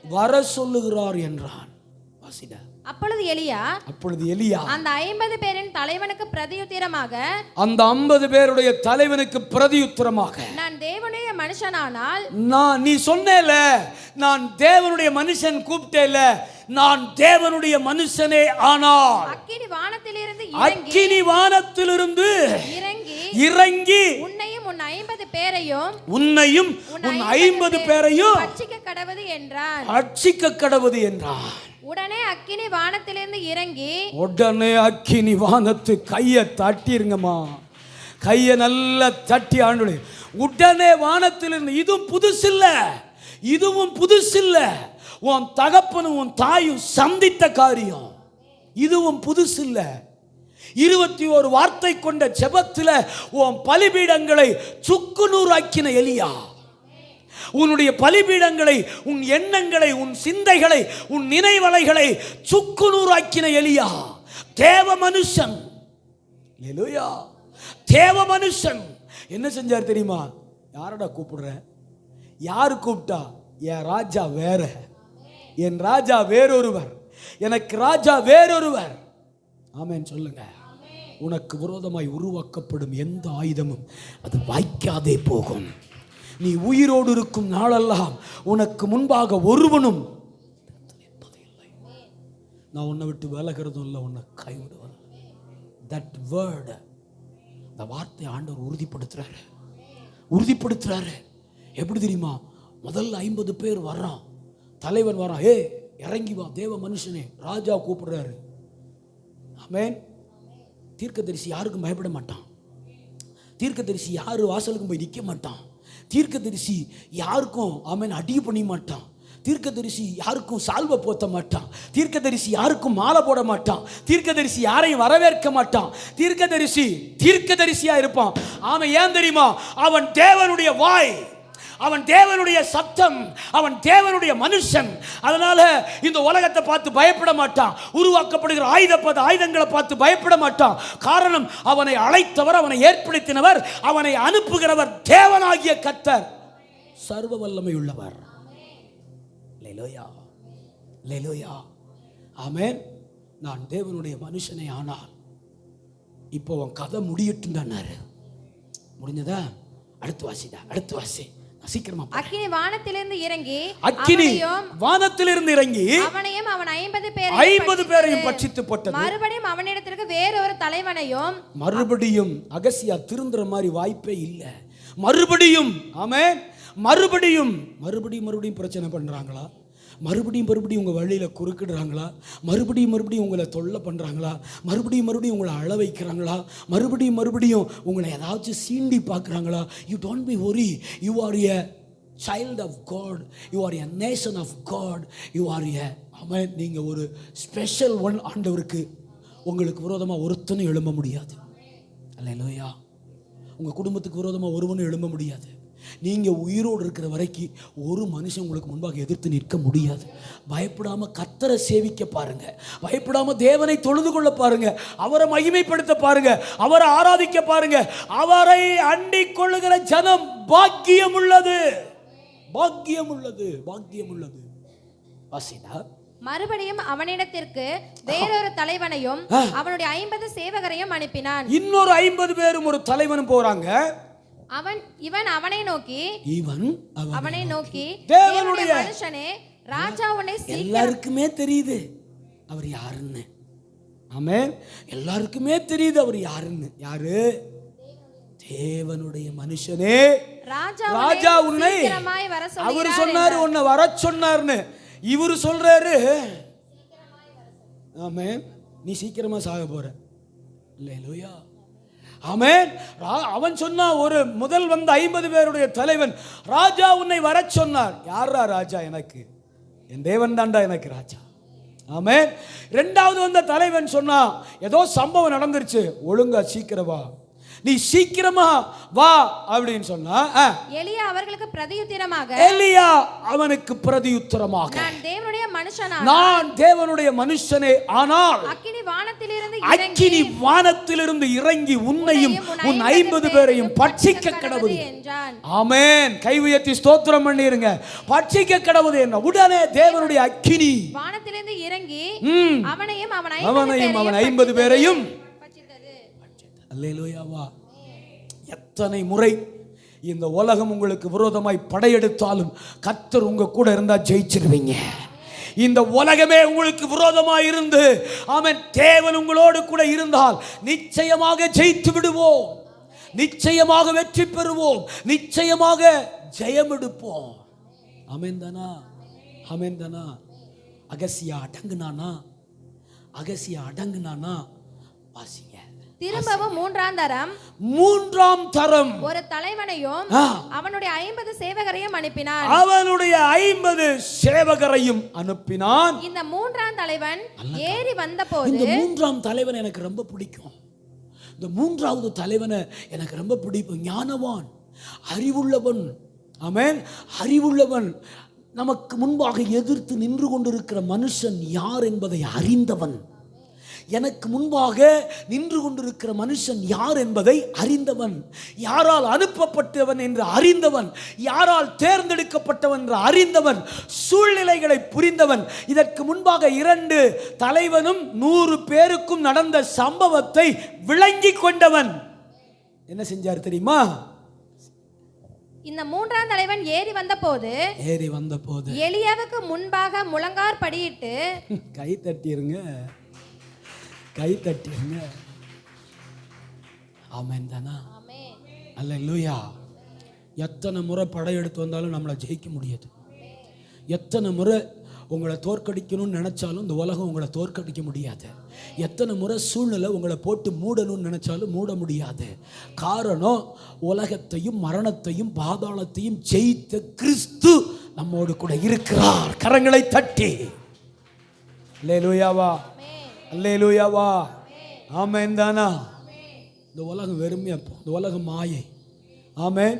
Speaker 1: வர சொல்லுகிறார் என்றான். வாசிடா.
Speaker 2: அப்பொழுது எலியா அந்த 50 பேரின் தலைவனுக்கு பிரதியுத்தரமாக,
Speaker 1: அந்த 50 பேருடைய தலைவனுக்கு பிரதியுத்தரமாக,
Speaker 2: நான் தேவனுடைய மனுஷனானால்,
Speaker 1: நீ சொன்னேல நான் தேவனுடைய மனுஷன் கூப்பிட்டேல, நான் தேவனுடைய மனுஷனே ஆனால்
Speaker 2: அக்கினி வானத்திலிருந்து
Speaker 1: இறங்கி
Speaker 2: உன்னையும் உன் 50 பேரையும் அட்சிக்க கடவது என்றான். உடனே அக்கினி வானத்து
Speaker 1: கையை தட்டிருங்கம்மா, கையை நல்லா தட்டி ஆண்டு. உடனே வானத்திலிருந்து, இதுவும் புதுசில்ல, உன் தகப்பனும் உன் தாயும் சந்தித்த காரியம், இதுவும் புதுசில்ல. 21 வார்த்தை கொண்ட ஜெபத்தில் உன் பலிபீடங்களை சுக்குநூறாக்கின எலியா, உன்னுடைய பலிபீடங்களை, உன் எண்ணங்களை, உன் சிந்தைகளை, உன் நினைவலைகளை சுக்குநூறாக்கின எலியா தேவ மனுஷன். அல்லேலூயா. தேவ மனுஷன் என்ன செஞ்சார் தெரியுமா? யாரடா கூப்பிடுற? யாரு கூப்பிட்டா? என் ராஜா வேற, என் ராஜா வேறொருவர், எனக்கு ராஜா வேறொருவர். ஆமென் சொல்லுங்க. உனக்கு விரோதமாய் உருவாக்கப்படும் எந்த ஆயுதமும் அது வாய்க்காதே போகும். நீ உயிரோடு இருக்கும் நாளெல்லாம் உனக்கு முன்பாக ஒருவனும் நான் உன்னை விட்டு விலகிறதும் இல்லை, உன்னை கைவிடுவேன். தட் வேர்ட், இந்த வார்த்தை ஆண்டவர் உறுதிப்படுத்துறாரு. எப்படி தெரியுமா? முதல்ல 50 பேர் வர்றான், தலைவன் வரான், இறங்கி வா தேவ மனுஷனே, ராஜா கூப்பிடுறாரு. ஆமென். தீர்க்கதரிசி யாருக்கும் பயப்பட மாட்டான். தீர்க்கதரிசி யாரு வாசலுக்கும் போய் நிற்க மாட்டான். தீர்க்கதரிசி யாருக்கும் ஆமென் அடி பண்ணி மாட்டான். தீர்க்கதரிசி யாருக்கும் சால்வை போத்த மாட்டான். தீர்க்கதரிசி யாருக்கும் மாலை போட மாட்டான். தீர்க்கதரிசி யாரையும் வரவேற்க மாட்டான். தீர்க்கதரிசியா இருப்பான். அவன் ஏன் தெரியுமா? அவன் தேவனுடைய வாய், அவன் தேவனுடைய சத்தம், அவன் தேவனுடைய மனுஷன். அதனால இந்த உலகத்தை பார்த்து பயப்பட மாட்டான். உருவாக்கப்படுகிற ஆயுதங்களை பார்த்து பயப்பட மாட்டான். காரணம், அவனை அழைத்தவர், அவனை ஏற்படுத்தினவர், அவனை அனுப்புகிறவர் தேவனாகிய கர்த்தர், சர்வ வல்லமை உள்ளவர். அல்லேலூயா. ஆமென். நான் தேவனுடைய மனுஷனை ஆனால் இப்போ உன் கதை முடியட்டும் தானாரு. முடிஞ்சதா? அடுத்து வாசி சீக்கிரமா.
Speaker 2: அக்கினி வானத்திலிருந்து இறங்கி
Speaker 1: அவனையும் அவன் 50 பேரையும் பட்சித்து போட்டது.
Speaker 2: மறுபடியும் அவனிடத்திற்கு வேறொரு தலைவனையும்.
Speaker 1: மறுபடியும் அகசியா திருந்துற மாதிரி வாய்ப்பே இல்லை. மறுபடியும் ஆமென். மறுபடியும் பிரச்சனை பண்றாங்களா?
Speaker 2: மறுபடியும் மறுபடியும் உங்கள் வழியில் குறுக்கிடுறாங்களா, மறுபடியும் மறுபடியும் உங்களை தொல்லை பண்ணுறாங்களா, மறுபடியும் மறுபடியும் உங்களை அழ வைக்கிறாங்களா, மறுபடியும் மறுபடியும் உங்களை ஏதாச்சும் சீண்டி பார்க்குறாங்களா, you don't be worry. You are a child of God, you are a nation of God, you are a ஆமென். நீங்கள் ஒரு ஸ்பெஷல் ஒன். ஆண்டவருக்கு உங்களுக்கு விரோதமாக ஒருத்தனும் எழும்ப முடியாது. அல்லேலூயா. உங்கள் குடும்பத்துக்கு விரோதமாக ஒருவனும் எழும்ப முடியாது. நீங்கள் உயிரோடு இருக்கிற வரைக்கும் ஒரு மனுஷன் உங்களுக்கு முன்பாக எதிர்த்து நிற்க முடியாது. பயப்படாமல் கர்த்தரை சேவிக்க பாருங்க, பயப்படாமல் தேவனை தொழுது கொள்ள பாருங்க, அவரை மகிமைப்படுத்த பாருங்க, அவரை ஆராதிக்க பாருங்க. அவரை அண்டிக் கொள்ளுகிற ஜனம் பாக்கியம் உள்ளது, பாக்கியம் உள்ளது, பாக்கியம் உள்ளது. வாசிடா.
Speaker 3: மறுபடியும் அவனிடத்திற்கு வேறொரு தலைவனையும் அவனுடைய 50 சேவகரையும் அனுப்பினான்.
Speaker 2: இன்னொரு 50 பேரும் ஒரு தலைவனும் போறாங்க.
Speaker 3: இவன் அவனை நோக்கி தேவனுடைய மனுஷனே, ராஜா உன்னை
Speaker 2: எல்லாருக்குமே தெரியுது அவர் யாருன்னு. ஆமென். எல்லாருக்குமே தெரியுது அவர் யாருன்னு. யாரு? தேவனுடைய மனுஷனே, ராஜா உன்னை, அவர் சொன்னாரு உன்னை வர சொன்னார்னு. இவரு சொல்றாரு, ஆமென், நீ சீக்கிரமா சாக போற. அல்லேலூயா. ஆமென். அவன் சொன்னா, ஒரு முதல் வந்த 50 பேருடைய தலைவன், ராஜா உன்னை வர சொன்னார். யாரா ராஜா? எனக்கு என் தேவன் தாண்டா எனக்கு ராஜா. ஆமென். இரண்டாவது வந்த தலைவன் சொன்னா, ஏதோ சம்பவம் நடந்துருச்சு, ஒழுங்கா சீக்கிரம் வா, நீ சீக்கிரமா வா அப்படின்னு சொன்னா,
Speaker 3: எலியா அவர்களுக்கு பிரதியுத்தரமாக,
Speaker 2: எலியா அவனுக்கு பிரதியுத்தரமாக,
Speaker 3: நான் தேவனுடைய
Speaker 2: மனுஷனே, ஆனால்
Speaker 3: அக்கினி
Speaker 2: வானத்திலிருந்து இறங்கி உன்னையும் உன் 50 பேரையும் பட்சிக்க கடவுது
Speaker 3: என்றான்.
Speaker 2: ஆமென். கை உயர்த்தி ஸ்தோத்திரம் பண்ணிருங்க. பட்சிக்க கடவுது என்ன? உடனே தேவனுடைய அக்கினி
Speaker 3: வானத்திலிருந்து இறங்கி அவனையும்
Speaker 2: அவன் 50 பேரையும். அல்லேலூயாவா. எத்தனை முறை இந்த உலகம் உங்களுக்கு விரோதமாய் படையெடுத்தாலும் கர்த்தர் உங்க கூட இருந்தா ஜெயிச்சிருவீங்க. இந்த உலகமே உங்களுக்கு விரோதமாய் இருந்து, ஆமென், தேவன் உங்களோடு கூட இருந்தால் நிச்சயமாக ஜெயித்து விடுவோம், நிச்சயமாக வெற்றி பெறுவோம், நிச்சயமாக ஜெயம் எடுப்போம். ஆமென் தானா? ஆமென் தானா? அகசியா அடங்குனானா? வாசிங்க.
Speaker 3: திரும்பவும்
Speaker 2: மூன்றாம் தரம்
Speaker 3: ஒரு தலைவனையும் அவனுடைய 50 சேவகரையும் அனுப்பினான். இந்த மூன்றாம் தலைவன் ஏறி வந்தபோது,
Speaker 2: இந்த மூன்றாம் தலைவன் எனக்கு ரொம்ப பிடிக்கும். இந்த மூன்றாவது தலைவனை எனக்கு ரொம்ப பிடிக்கும். ஞானவான், அறிவுள்ளவன். ஆமென். அறிவுள்ளவன். நமக்கு முன்பாக எதிர்த்து நின்று கொண்டிருக்கிற மனுஷன் யார் என்பதை அறிந்தவன். எனக்கு முன்பாக நின்று கொண்டிருக்கிற மனுஷன் யார் என்பதை அறிந்தவன், யாரால் அனுப்பப்பட்டவன் என்று அறிந்தவன், யாரால் தேர்ந்தெடுக்கப்பட்டவன் என்று அறிந்தவன், சூழ்நிலைகளை புரிந்தவன். இதற்கு முன்பாக 2 தலைவனும் 100 பேருக்கும் நடந்த சம்பவத்தை விளங்கி கொண்டவன். என்ன செஞ்சார் தெரியுமா?
Speaker 3: இந்த மூன்றாம் தலைவன் ஏறி வந்தபோது எலியாவுக்கு முன்பாக முழங்கார் படியிட்டு,
Speaker 2: கை தட்டிருங்க, கை தட்டிருங்க. ஆமென் தானா? அல்லேலூயா. எத்தனை முறை படையெடுத்து வந்தாலும் நம்மளை ஜெயிக்க முடியாது. எத்தனை முறை உங்களை தோற்கடிக்கணும்னு நினைச்சாலும் இந்த உலகம் உங்களை தோற்கடிக்க முடியாது. எத்தனை முறை சூழ்நிலை உங்களை போட்டு மூடணும்னு நினைச்சாலும் மூட முடியாது. காரணம், உலகத்தையும் மரணத்தையும் பாதாளத்தையும் ஜெயித்த கிறிஸ்து நம்மோடு கூட இருக்கிறார். கரங்களை தட்டி அல்லேலூயாவா, அல்லேலூயாவா, ஆமென் தானா? இந்த உலகம் வெறுமையா, இந்த உலகம் மாயை. ஆமென்.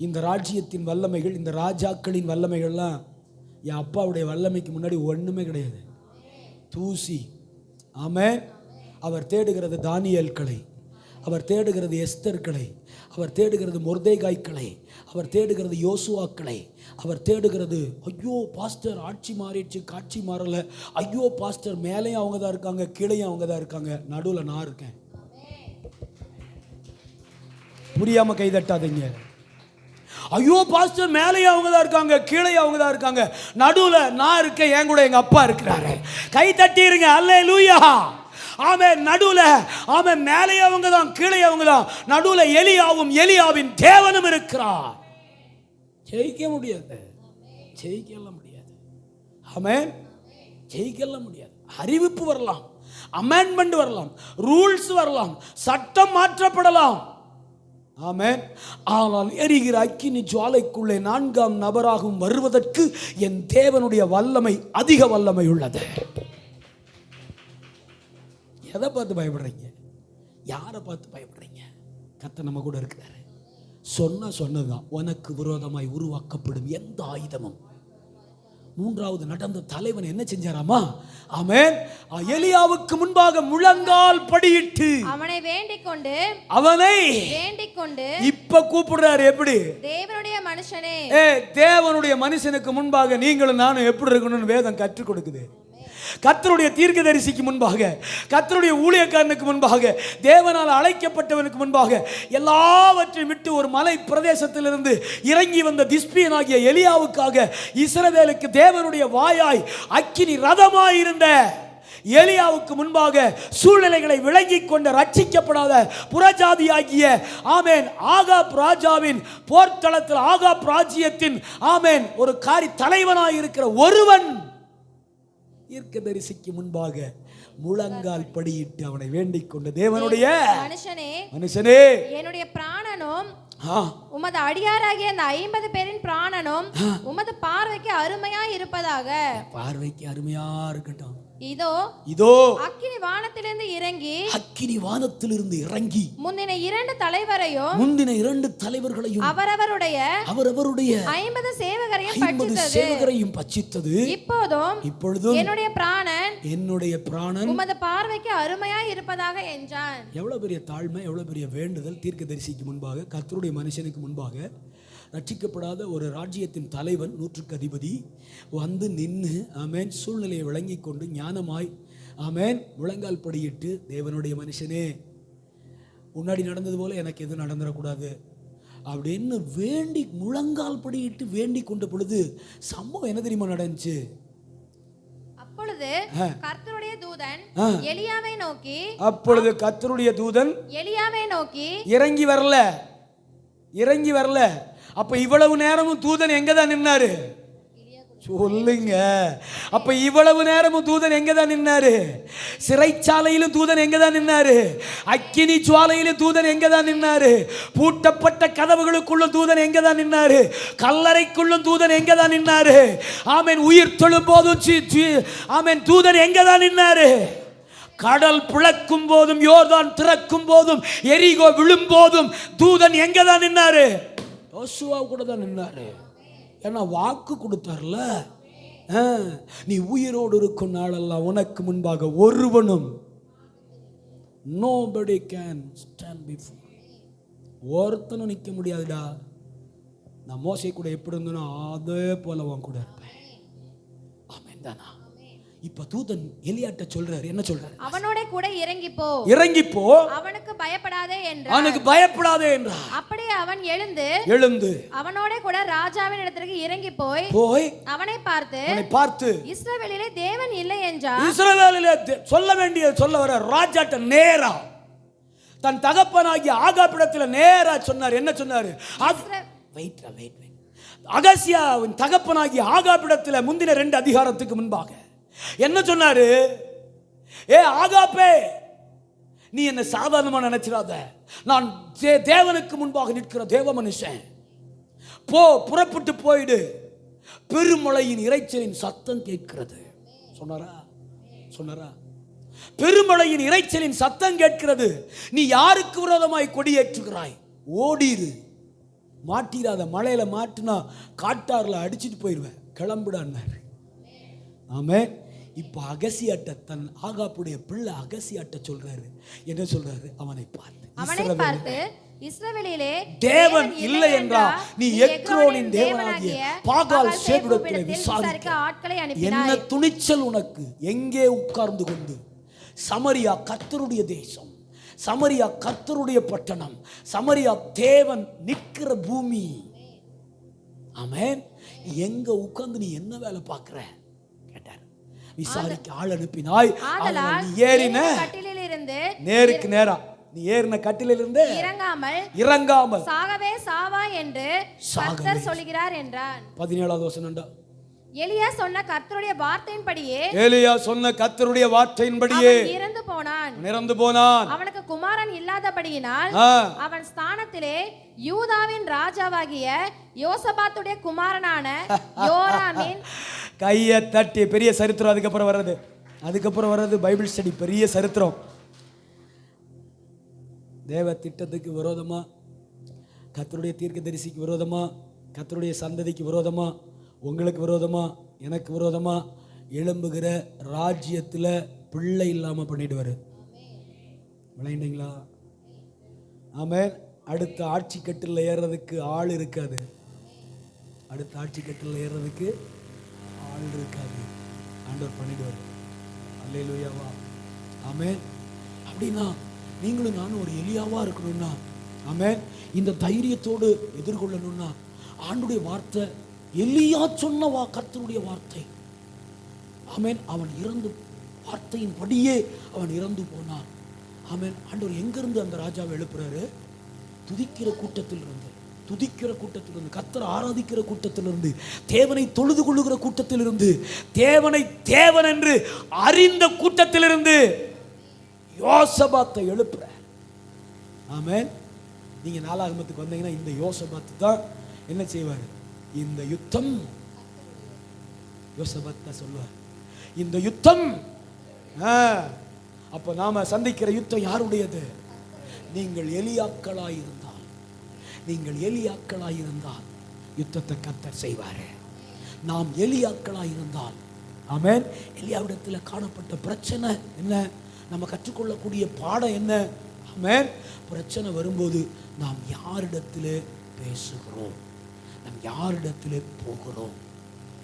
Speaker 2: இந்த ராஜ்யத்தின் வல்லமைகள், இந்த ராஜாக்களின் வல்லமைகள்லாம் என் அப்பாவுடைய வல்லமைக்கு முன்னாடி ஒன்றுமே கிடையாது, தூசி. ஆமென். அவர் தேடுகிறது தானியேல்களை, அவர் தேடுகிறது எஸ்தர்களை, அவர் தேடுகிறது மொர்தேகாய்களை, அவர் தேடுகிறது யோசுவாக்களை, அவர் தேடுகிறது, ஐயோ பாஸ்டர் ஆட்சி மாறிடுச்சு, காட்சி மாறலை, ஐயோ பாஸ்டர் மேலேயும் அவங்க தான் இருக்காங்க, கீழேயும் அவங்க தான் இருக்காங்க, நடுவில் நான் இருக்கேன். புரியாம கை தட்டாதீங்க. ஐயோ பாஸ்டர் மேலேயும் அவங்க தான் இருக்காங்க, கீழே அவங்க தான் இருக்காங்க, நடுவில் நான் இருக்கேன், என் கூட எங்க அப்பா இருக்கிறாரு. கை தட்டிருங்க. அல்லேலூயா. ஆமென். நடுவில், ஆமென், மேலே அவங்க தான், கீழே அவங்க தான், நடுவில் எலியாவும் எலியாவின் தேவனும் இருக்கிறார். ஜெயிக்க முடியாது, ஜெயிக்கலாம் முடியாது. ஆமென். ஜெயிக்கலாம் முடியாது. அறிவிப்பு வரலாம், அமெண்ட்மெண்ட் வரலாம், ரூல்ஸ் வரலாம், சட்டம் மாற்றப்படலாம். ஆமென். ஆனால் எரிகிற அக்கினி ஜுவாலைக்குள்ளே நான்காம் நபராகவும் வருவதற்கு என் தேவனுடைய வல்லமை அதிக வல்லமை உள்ளது. எதை பார்த்து பயப்படுறீங்க? யாரை பார்த்து பயப்படுறீங்க? கர்த்தர் நம்ம கூட இருக்கிறாரு. சொன்னதுதான். உனக்கு விரோதமாய் உருவாக்கப்படும் எந்த ஆயுதமும். மூன்றாவது நடந்த தலைவன் என்ன செஞ்சாராமா? ஆமென். எலியாவுக்கு முன்பாக முழங்கால் படியிட்டு
Speaker 3: அவனை வேண்டிக் கொண்டு
Speaker 2: இப்ப கூப்பிடுறாரு. எப்படி?
Speaker 3: தேவனுடைய மனுஷனே.
Speaker 2: தேவனுடைய மனுஷனுக்கு முன்பாக நீங்களும் நானும் எப்படி இருக்கணும்னு வேதம் கற்றுக் கொடுக்குது. கர்த்தருடைய தீர்க்கதரிசிக்கு முன்பாக, கர்த்தருடைய ஊழியக்காரனுக்கு முன்பாக, தேவனால் அழைக்கப்பட்டவனுக்கு முன்பாக எல்லாவற்றையும் விட்டு ஒரு மலை பிரதேசத்திலிருந்து இறங்கி வந்த திஸ்பியனாகிய எலியாவுக்காக இஸ்ரவேலுக்கு தேவனுடைய வாயாய் அக்கினி ரதமாய் இருந்த எலியாவுக்கு முன்பாக சூழ்நிலைகளை விளங்கிக் கொண்ட ரட்சிக்கப்படாத புறஜாதியாகிய ஆமேன் ஆகாப் ராஜாவின் போர்த்தளத்தில் ஆகாப் ராஜ்யத்தின் ஆமேன் ஒரு தலைவனாய் இருக்கிற ஒருவன் தீர்க்கதரிசிக்கு முன்பாக முழங்கால் படியிட்டு அவனை வேண்டிக் கொண்ட தேவனுடைய மனுஷனே
Speaker 3: என்னுடைய பிராணனும் உமது அடியாராகிய அந்த 50 பேரின் பிராணனும் உமது பார்வைக்கு அருமையா இருப்பதாக.
Speaker 2: பார்வைக்கு அருமையா இருக்கட்டும்.
Speaker 3: இதோ அக்கினி வானத்திலிருந்து இறங்கி முந்தின இரண்டு தலைவர்களையும் அவரவருடைய 50 சேவகரையும் பட்சித்தது. இப்பொழுதும் என்னுடைய பிராணன் உமது பார்வைக்கு அருமையா இருப்பதாக என்றான்.
Speaker 2: எவ்வளவு பெரிய தாழ்மை, எவ்வளவு பெரிய வேண்டுதல். தீர்க்கதரிசிக்கு முன்பாக, கர்த்தருடைய மனுஷனுக்கு முன்பாக ரட்சிக்கப்படாத ஒரு ராஜ்யத்தின் தலைவன், 100க்கு அதிபதி வந்து நின்று ஆமேன் சூழ்நிலையை விளங்கி கொண்டு ஞானமாய் ஆமேன் முழங்கால் படியிட்டு, தேவனுடைய மனுஷனே முன்னாடி நடந்தது போல எனக்கு எதுவும் நடந்துடக்கூடாது அப்படின்னு வேண்டி முழங்கால் படியிட்டு வேண்டி கொண்ட பொழுது சம்பவம் என்ன தெரியுமா நடந்துச்சு?
Speaker 3: அப்பொழுது கர்த்தருடைய தூதன் எலியாவை நோக்கி
Speaker 2: இறங்கி வரல. அப்ப இவ்வளவு நேரமும் தூதன் எங்கதான் நின்னாரு? சொல்லுங்க. அப்ப இவ்வளவு நேரமும் தூதன் எங்கதான் நின்னாரு? சிறைச்சாலையிலும் தூதன் எங்கதான் நின்னாரு? அக்கினி ஜுவாலையிலும் தூதன் எங்கதான் நின்னாரு? பூட்டப்பட்ட கதவுகளுக்குள்ளும் தூதன் எங்கதான் நின்னாரு? கல்லறைக்குள்ளும் தூதன் எங்கதான் நின்னாரு? ஆமென். உயிர் தொழும் போதும் ஆமென் தூதன் எங்கதான் நின்னாரு? கடல் பிளக்கும் போதும், யோர்தான் திறக்கும் போதும், எரிகோ விழும் போதும் தூதன் எங்கதான் நின்னாரு? யோசுவா கூட தான் நின்னாரு. ஏன்னா வாக்கு கொடுத்தார்ல, நீ உயிரோடு இருக்கும் நாளெல்லாம் உனக்கு முன்பாக ஒருவனும் nobody can stand before, ஒருத்தனும் நிற்க முடியாதுடா. நான் மோசே கூட எப்படி இருந்தனோ அதே போல உன் கூட இருப்பேன். ஆமென் தானா? இப்ப தூதன் எலியாட்ட சொல்றாரு. என்ன சொல்றாரு?
Speaker 3: அவனோட கூட இறங்கி போ, அவனுக்கு பயப்படாதே என்றார். அப்படியே அவன் எழுந்து அவனோட கூட ராஜாவின் இடத்திற்கு இறங்கி போய் அவனை பார்த்து இஸ்ரவேலிலே தேவன் இல்லை என்றார்.
Speaker 2: இஸ்ரவேலிலே சொல்ல வேண்டியது சொல்ல வர ராஜாட்ட நேரா தன் தகப்பனாகிய ஆகாபிடத்தில் நேரா சொன்னார். என்ன சொன்னாரு? அகசியாவின் தகப்பனாகிய ஆகாபிடத்தில் முந்தின 2 அதிகாரத்துக்கு முன்பாக என்ன சொன்னாரு? ஆகாப்பே, நீ என்ன சாதாரணமா நினைச்சிடாத. நான் தேவனுக்கு முன்பாக நிற்கிற தேவ மனுஷன். புறப்பட்டு போயிடு, பெருமழையின் இரைச்சலின் சத்தம் கேட்கிறது சொன்னாரா? பெருமழையின் இரைச்சலின் சத்தம் கேட்கிறது. நீ யாருக்கு விரோதமாய் கொடியேற்றுகிறாய்? ஓடிரு, மாட்டிராத. மழையில மாட்டினா காட்டார்ல அடிச்சுட்டு போயிடுவேன், கிளம்பிடான்னாரு. ஆமென். இப்ப அகசியாட்ட தன் ஆகாப்புடைய பிள்ளை அகசியாட்ட சொல்றாரு. என்ன சொல்றாரு? அவனை பார்த்து
Speaker 3: இஸ்ரவேலிலே
Speaker 2: தேவன் இல்லை என்றா நீ எக்ரோனின் தேவனாகிய பாகால் சேபுடத்திலே விசாரிக்க ஆட்களை அனுப்பினாய். என்ன துணிச்சல் உனக்கு? எங்கே உட்கார்ந்து கொண்டு சமரியா கர்த்தருடைய தேசம், சமரியா கர்த்தருடைய பட்டணம், சமரியா தேவன் நிற்கிற பூமி. ஆமென். எங்க உட்கார்ந்து நீ என்ன வேலை பார்க்கிற கேட்டார். விசாரிக்க ஆள் அனுப்பினாய். ஏறின கட்டிலிலிருந்து நேருக்கு நேரா நீ ஏறின கட்டிலிருந்து இறங்காமல்
Speaker 3: சாகவே சாவா என்று கர்த்தர் சொல்கிறார் என்றான்.
Speaker 2: 17வது வசனம்டா.
Speaker 3: எலியா சொன்ன கர்த்தருடைய வார்த்தையின்படியே
Speaker 1: இறந்து போனான்.
Speaker 3: அவனுக்கு குமாரன் இல்லாதபடியினால் அவன் ஸ்தானத்திலே யூதாவின் ராஜாவாகிய யோசபாத்துடைய குமாரனான யோராமின்
Speaker 1: கையை தட்டி பெரிய சரித்திரம். அதுக்கப்புறம் வர்றது பைபிள் ஸ்டடி, பெரிய சரித்திரம். தேவ திட்டத்துக்கு விரோதமா, கர்த்தருடைய தீர்க்கதரிசிக்கு விரோதமா, கர்த்தருடைய சந்ததிக்கு விரோதமா, உங்களுக்கு விரோதமா, எனக்கு விரோதமா எழும்புகிற ராஜ்யத்தில் பிள்ளை இல்லாமல் பண்ணிடுவார். விளையாண்டீங்களா? ஆமென். அடுத்த ஆட்சி கட்டில் ஏறுறதுக்கு ஆள் இருக்காது. ஆண்டவர் பண்ணிடுவார். அல்லேலூயாவா. ஆமென். அப்படின்னா நீங்களும் நானும் ஒரு எலியாவா இருக்கணும்னா, ஆமென், இந்த தைரியத்தோடு எதிர்கொள்ளணும்னா, ஆண்டுடைய வார்த்தை எலியா சொன்ன கர்த்தருடைய வார்த்தை. ஆமென். அவன் இறந்து, வார்த்தையின் படியே அவன் இறந்து போனான். ஆமென். ஆண்டவர் எங்கிருந்து அந்த ராஜாவை எழுப்புறாரு? துதிக்கிற கூட்டத்திலிருந்து, கர்த்தரை ஆராதிக்கிற கூட்டத்திலிருந்து, தேவனை தொழுது கொள்ளுகிற கூட்டத்திலிருந்து, தேவனை தேவன் என்று அறிந்த கூட்டத்திலிருந்து யோசபாத்தை எழுப்புறார். ஆமென். நீங்க நாலாகமத்துக்கு வந்தீங்கன்னா இந்த யோசபாத்து தான் என்ன செய்வார்? இந்த யுத்தம், யோசபாத் தான் சொல்லுவார், இந்த யுத்தம். அப்ப நாம சந்திக்கிற யுத்தம் யாருடையது? நீங்கள் எலியாக்களாயிருந்தால் யுத்தத்தை கர்த்தர் செய்வாரு. நாம் எலியாக்களாயிருந்தால், ஆமென், எலியாவிடத்தில் காணப்பட்ட பிரச்சனை என்ன? நம்ம கற்றுக்கொள்ளக்கூடிய பாடம் என்ன? ஆமென். பிரச்சனை வரும்போது நாம் யாரிடத்தில் பேசுகிறோம், நாம் யாரிடத்தில் போகிறோம்?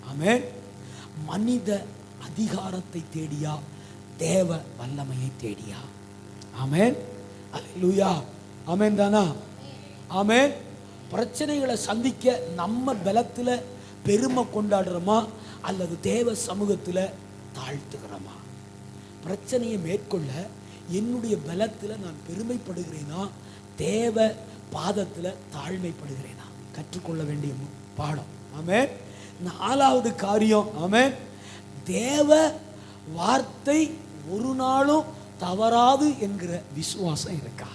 Speaker 1: ஆமென். மனித அதிகாரத்தை தேடியா, தேவ வல்லமையை தேடியா? ஆமென். அல்லேலூயா. ஆமென் தானா? ஆமென். பிரச்சனைகளை சந்திக்க நம்ம பலத்தில் பெருமை கொண்டாடுறோமா அல்லது தேவ சமூகத்தில் தாழ்த்துகிறோமா? பிரச்சனையை மேற்கொள்ள என்னுடைய பலத்தில் நான் பெருமைப்படுகிறேனா, தேவ பாதத்தில் தாழ்மைப்படுகிறேனா? கற்றுக்கொள்ள வேண்டிய பாடம். ஆமென். நாலாவது காரியம், ஆமென், தேவ வார்த்தை ஒரு நாளும் தவறாது என்கிற விசுவாசம் இருக்கா?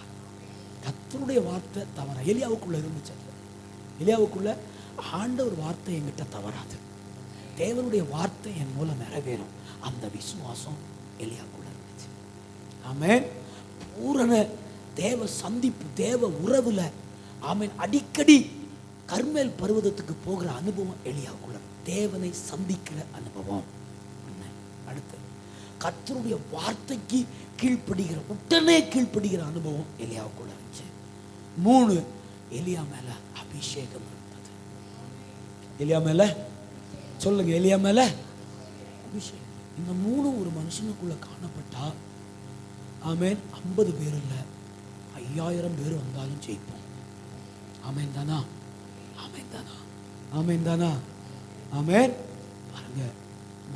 Speaker 1: கர்த்தருடைய வார்த்தை தவற எலியாவுக்குள்ள இருந்துச்சு. எலியாவுக்குள்ள ஆண்டவர் வார்த்தை என்கிட்ட தவறாது, தேவனுடைய வார்த்தை என் மூலம் நிறைவேறும், அந்த விசுவாசம் எலியாவுக்குள்ள இருந்துச்சு. ஆமென். பூரண தேவ சந்திப்பு, தேவ உறவுல, ஆமென், அடிக்கடி கர்மேல் பர்வதத்துக்கு போகிற அனுபவம் எலியாவுக்குள்ள, தேவனை சந்திக்கிற அனுபவம். அடுத்து கர்த்தருடைய வார்த்தைக்கு கீழ்ப்படுகிற, உடனே கீழ்ப்படுகிற அனுபவம் எலியாவுக்குள்ள இருந்துச்சு. 3, எலியா மேல அபிஷேகம் இருந்தது. எலியா மேல சொல்லுங்க, எலியா மேல அபிஷேகம். இந்த 3 ஒரு மனுஷனுக்குள்ள காணப்பட்டா, ஆமென், 50 பேர் இல்ல 5000 பேர் வந்தாலும் ஜெயிப்போம். ஆமென் தானா? ஆமென் தானா? ஆமென் தானா? ஆமென். பாருங்க,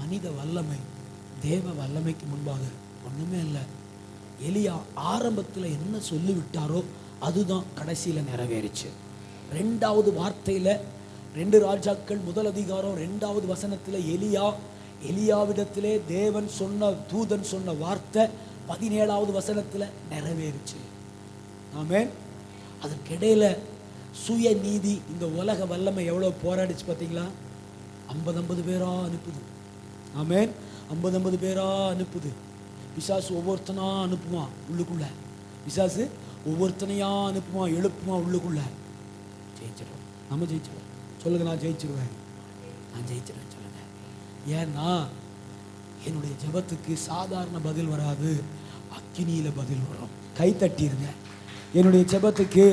Speaker 1: மனித வல்லமை தேவ வல்லமைக்கு முன்பாக ஒண்ணுமே இல்லை. எலியா ஆரம்பத்தில் என்ன சொல்லி விட்டாரோ அதுதான் கடைசியில் நிறைவேறிச்சு. 2வது வார்த்தையில் 2 ராஜாக்கள் 1 அதிகாரம் 2வது வசனத்தில் எலியாவிடத்திலே தேவன் சொன்ன, தூதன் சொன்ன வார்த்தை 17வது வசனத்தில் நிறைவேறிச்சு. ஆமென். அதற்கிடையில் சுய நீதி, இந்த உலக வல்லமை எவ்வளோ போராடிச்சு பார்த்தீங்களா? 50 பேரா அனுப்புது. ஆமென். 50 பேரா அனுப்புது. பிசாசு ஒவ்வொருத்தனா அனுப்புவான் உள்ளுக்குள்ள. பிசாசு ஒவ்வொருத்தனையா அனுப்புவான், எழுப்புவான் உள்ளுக்குள்ள. ஜெயிச்சிடும். நம்ம ஜெயிச்சிடும். சொல்லுங்க, நான் ஜெயிச்சிருவேன், நான் ஜெயிச்சிருவேன் சொல்லுங்க. ஏன்னா என்னுடைய ஜெபத்துக்கு சாதாரண பதில் வராது, அக்கினியில பதில் வரும். கை தட்டிருங்க. என்னுடைய ஜெபத்துக்கு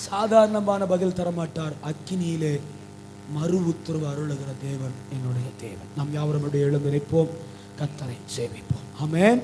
Speaker 1: சாதாரணமான பதில் தரமாட்டார், அக்கினியிலே மறு உத்தரவு அருளுகிற தேவன் என்னுடைய தேவன். நாம் யாவரும் எழுந்து நிற்போம், கர்த்தரை சேவிப்போம். ஆமென்.